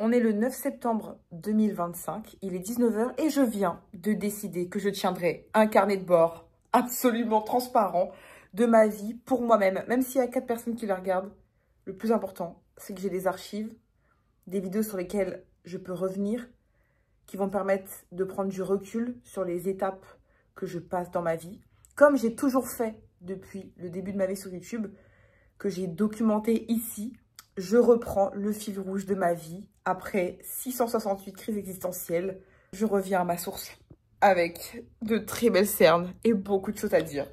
On est le 9 septembre 2025, il est 19 h et je viens de décider que je tiendrai un carnet de bord absolument transparent de ma vie pour moi-même. Même s'il y a 4 personnes qui le regardent, le plus important, c'est que j'ai des archives, des vidéos sur lesquelles je peux revenir, qui vont me permettre de prendre du recul sur les étapes que je passe dans ma vie. Comme j'ai toujours fait depuis le début de ma vie sur YouTube, que j'ai documenté ici, je reprends le fil rouge de ma vie. Après 668 crises existentielles, je reviens à ma source avec de très belles cernes et beaucoup de choses à dire.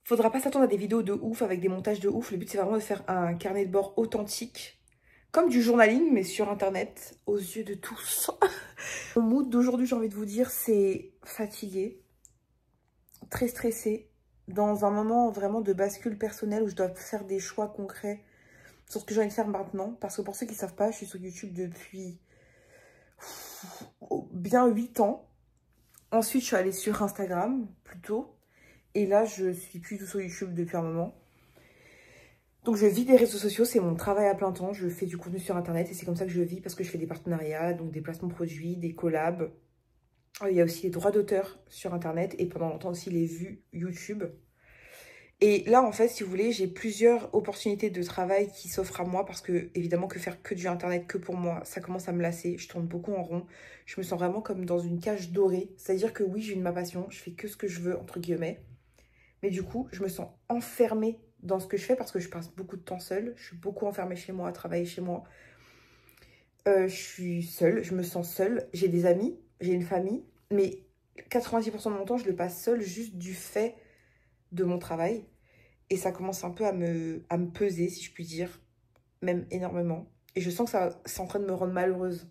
Faudra pas s'attendre à des vidéos de ouf avec des montages de ouf. Le but, c'est vraiment de faire un carnet de bord authentique, comme du journaling, mais sur Internet, aux yeux de tous. Mon mood d'aujourd'hui, j'ai envie de vous dire, c'est fatigué, très stressé, dans un moment vraiment de bascule personnelle où je dois faire des choix concrets sur ce que j'ai envie de faire maintenant. Parce que pour ceux qui ne savent pas, je suis sur YouTube depuis bien 8 ans. Ensuite, je suis allée sur Instagram, plutôt. Et là, je suis plus du tout sur YouTube depuis un moment. Donc, je vis des réseaux sociaux, c'est mon travail à plein temps. Je fais du contenu sur Internet et c'est comme ça que je vis parce que je fais des partenariats, donc des placements de produits, des collabs. Il y a aussi les droits d'auteur sur Internet et pendant longtemps aussi les vues YouTube. Et là, en fait, si vous voulez, j'ai plusieurs opportunités de travail qui s'offrent à moi parce que, évidemment, que faire que du Internet, que pour moi, ça commence à me lasser. Je tourne beaucoup en rond. Je me sens vraiment comme dans une cage dorée. C'est-à-dire que oui, j'ai une ma passion, je fais que ce que je veux, entre guillemets. Mais du coup, je me sens enfermée dans ce que je fais parce que je passe beaucoup de temps seule. Je suis beaucoup enfermée chez moi, à travailler chez moi. Je suis seule, je me sens seule. J'ai des amis, j'ai une famille. Mais 90% de mon temps, je le passe seule juste du fait de mon travail. Et ça commence un peu à me peser, si je puis dire. Même énormément. Et je sens que ça c'est en train de me rendre malheureuse.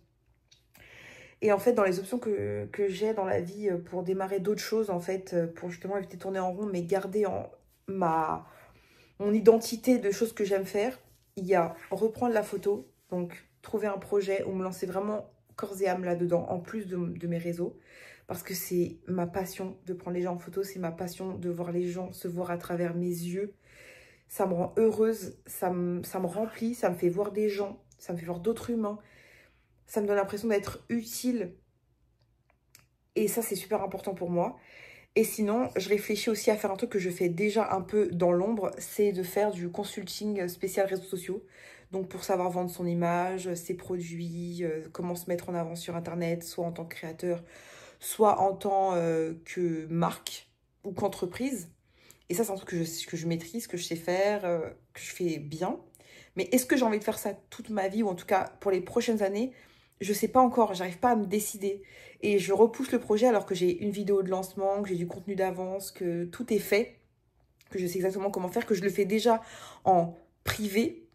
Et en fait, dans les options que j'ai dans la vie pour démarrer d'autres choses, en fait, pour justement éviter de tourner en rond, mais garder mon identité de choses que j'aime faire, il y a reprendre la photo, donc trouver un projet ou me lancer vraiment corps et âme là-dedans, en plus de mes réseaux, parce que c'est ma passion de prendre les gens en photo, c'est ma passion de voir les gens se voir à travers mes yeux. Ça me rend heureuse, ça me remplit, ça me fait voir des gens, ça me fait voir d'autres humains. Ça me donne l'impression d'être utile. Et ça, c'est super important pour moi. Et sinon, je réfléchis aussi à faire un truc que je fais déjà un peu dans l'ombre, c'est de faire du consulting spécial réseaux sociaux. Donc pour savoir vendre son image, ses produits, comment se mettre en avant sur Internet, soit en tant que créateur, soit en tant que marque ou qu'entreprise. Et ça, c'est un truc que je maîtrise, que je sais faire, que je fais bien. Mais est-ce que j'ai envie de faire ça toute ma vie, ou en tout cas pour les prochaines années? Je sais pas encore, j'arrive pas à me décider. Et je repousse le projet alors que j'ai une vidéo de lancement, que j'ai du contenu d'avance, que tout est fait, que je sais exactement comment faire, que je le fais déjà en privé.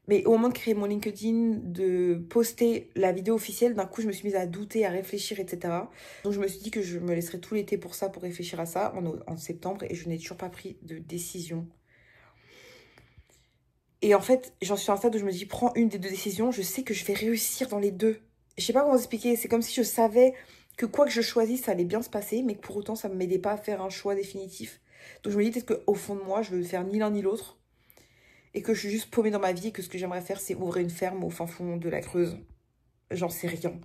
Mais au moment de créer mon LinkedIn, de poster la vidéo officielle, d'un coup, je me suis mise à douter, à réfléchir, etc. Donc, je me suis dit que je me laisserais tout l'été pour ça, pour réfléchir à ça, en septembre. Et je n'ai toujours pas pris de décision. Et en fait, j'en suis à un stade où je me dis, prends une des deux décisions. Je sais que je vais réussir dans les deux. Je sais pas comment expliquer. C'est comme si je savais que quoi que je choisisse, ça allait bien se passer, mais que pour autant, ça ne m'aidait pas à faire un choix définitif. Donc, je me dis peut-être qu'au fond de moi, je veux faire ni l'un ni l'autre. Et que je suis juste paumée dans ma vie et que ce que j'aimerais faire, c'est ouvrir une ferme au fin fond de la Creuse. J'en sais rien.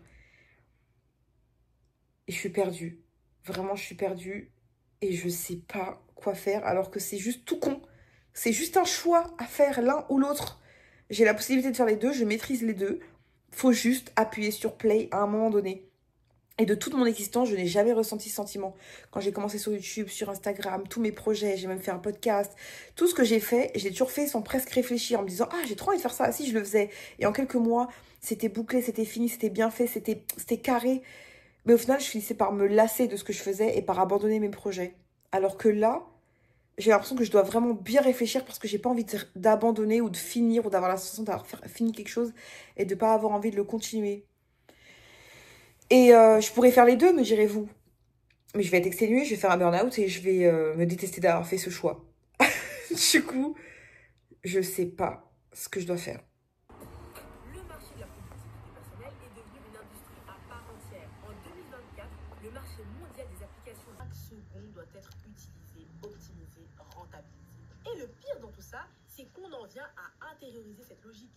Et je suis perdue. Vraiment, je suis perdue. Et je sais pas quoi faire alors que c'est juste tout con. C'est juste un choix à faire l'un ou l'autre. J'ai la possibilité de faire les deux, je maîtrise les deux. Faut juste appuyer sur play à un moment donné. Et de toute mon existence, je n'ai jamais ressenti ce sentiment. Quand j'ai commencé sur YouTube, sur Instagram, tous mes projets, j'ai même fait un podcast. Tout ce que j'ai fait, je l'ai toujours fait sans presque réfléchir, en me disant « Ah, j'ai trop envie de faire ça, si je le faisais ». Et en quelques mois, c'était bouclé, c'était fini, c'était bien fait, c'était carré. Mais au final, je finissais par me lasser de ce que je faisais et par abandonner mes projets. Alors que là, j'ai l'impression que je dois vraiment bien réfléchir parce que j'ai pas envie d'abandonner ou de finir ou d'avoir la sensation d'avoir fini quelque chose et de pas avoir envie de le continuer. Et je pourrais faire les deux, me direz-vous. Mais je vais être exténuée, je vais faire un burn-out et je vais me détester d'avoir fait ce choix. Du coup, je sais pas ce que je dois faire. Le marché de la productivité personnelle est devenu une industrie à part entière. En 2024, le marché mondial des applications, chaque seconde doit être utilisée, optimisée, rentabilisée. Et le pire dans tout ça, c'est qu'on en vient à intérioriser cette logique.